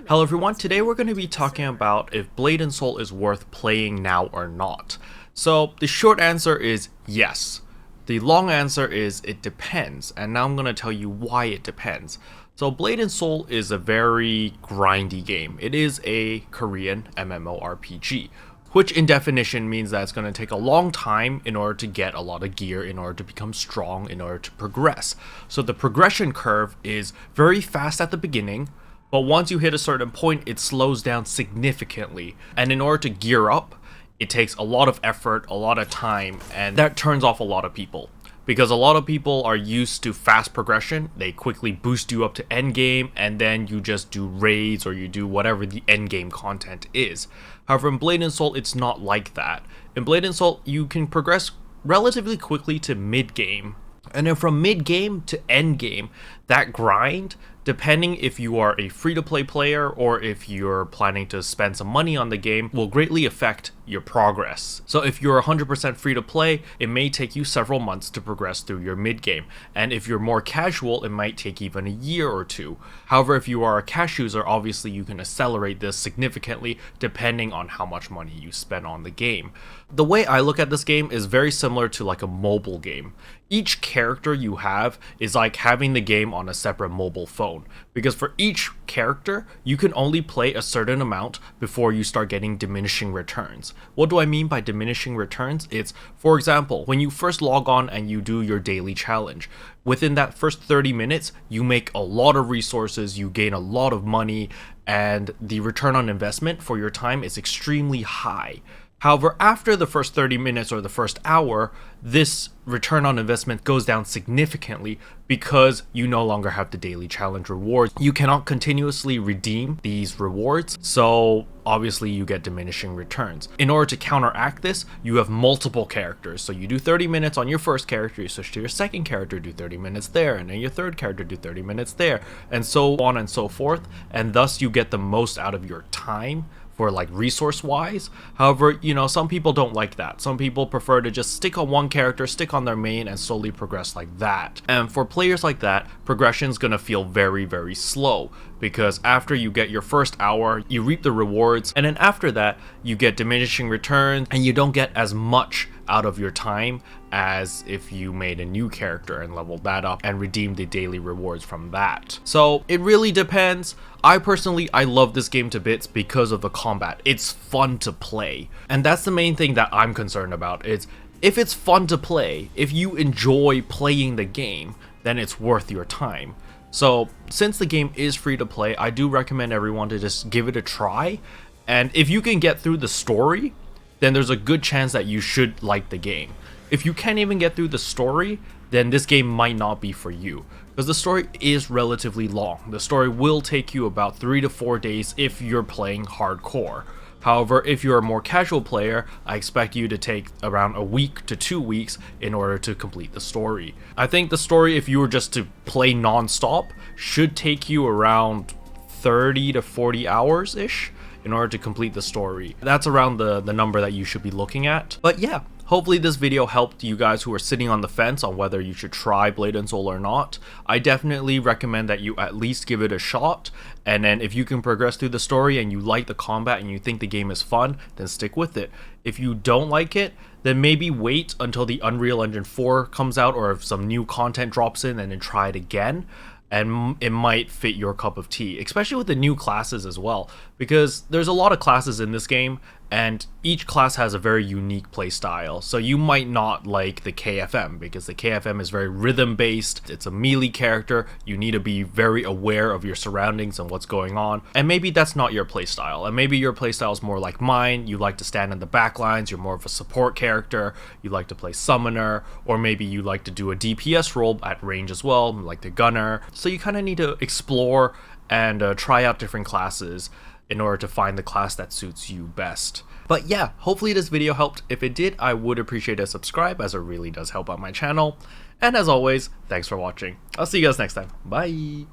Hello everyone, today we're going to be talking about if Blade and Soul is worth playing now or not. So the short answer is yes. The long answer is it depends, and now I'm going to tell you why it depends. So Blade and Soul is a very grindy game. It is a Korean MMORPG, which in definition means that it's going to take a long time in order to get a lot of gear, in order to become strong, in order to progress. So the progression curve is very fast at the beginning, but once you hit a certain point, it slows down significantly. And in order to gear up, it takes a lot of effort, a lot of time, and that turns off a lot of people. Because a lot of people are used to fast progression, they quickly boost you up to endgame, and then you just do raids or you do whatever the endgame content is. However, in Blade and Soul, it's not like that. In Blade and Soul, you can progress relatively quickly to mid-game. And then from mid-game to endgame, that grind, depending if you are a free-to-play player or if you're planning to spend some money on the game, will greatly affect your progress. So if you're 100% free-to-play, it may take you several months to progress through your mid-game. And if you're more casual, it might take even a year or two. However, if you are a cash user, obviously you can accelerate this significantly depending on how much money you spend on the game. The way I look at this game is very similar to like a mobile game. Each character you have is like having the game on a separate mobile phone, because for each character you can only play a certain amount before you start getting diminishing returns. What do I mean by diminishing returns? It's, for example, when you first log on and you do your daily challenge, within that first 30 minutes you make a lot of resources, you gain a lot of money, and the return on investment for your time is extremely high. However, after the first 30 minutes or the first hour, this return on investment goes down significantly because you no longer have the daily challenge rewards. You cannot continuously redeem these rewards, so obviously you get diminishing returns. In order to counteract this, you have multiple characters. So you do 30 minutes on your first character, you switch to your second character, do 30 minutes there, and then your third character, do 30 minutes there, and so on and so forth, and thus you get the most out of your time for like resource wise. However, you know, some people don't like that. Some people prefer to just stick on one character, stick on their main, and slowly progress like that. And for players like that, progression is gonna feel very, very slow, because after you get your first hour, you reap the rewards, and then after that, you get diminishing returns, and you don't get as much out of your time as if you made a new character and leveled that up and redeemed the daily rewards from that. So it really depends. I personally love this game to bits because of the combat. It's fun to play, and that's the main thing that I'm concerned about. Is if it's fun to play, if you enjoy playing the game, then it's worth your time. So since the game is free to play, I do recommend everyone to just give it a try, and if you can get through the story, then there's a good chance that you should like the game. If you can't even get through the story, then this game might not be for you, because the story is relatively long. The story will take you about 3 to 4 days if you're playing hardcore. However, if you're a more casual player, I expect you to take around a week to 2 weeks in order to complete the story. I think the story, if you were just to play non-stop, should take you around 30 to 40 hours-ish in order to complete the story. That's around the number that you should be looking at. But yeah, hopefully this video helped you guys who are sitting on the fence on whether you should try Blade and Soul or not. I definitely recommend that you at least give it a shot, and then if you can progress through the story and you like the combat and you think the game is fun, then stick with it. If you don't like it, then maybe wait until the Unreal Engine 4 comes out, or if some new content drops in, and then try it again. And it might fit your cup of tea, especially with the new classes as well, because there's a lot of classes in this game and each class has a very unique play style. So you might not like the KFM because the KFM is very rhythm based, it's a melee character, you need to be very aware of your surroundings and what's going on, and maybe that's not your play style, and maybe your play style is more like mine, you like to stand in the back lines, you're more of a support character, you like to play summoner, or maybe you like to do a DPS role at range as well, like the gunner. So you kind of need to explore and try out different classes in order to find the class that suits you best. But yeah, hopefully this video helped. If it did, I would appreciate a subscribe, as it really does help out my channel. And as always, thanks for watching. I'll see you guys next time. Bye!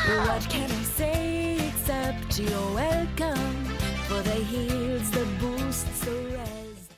What can I say except you're welcome? For the heels, the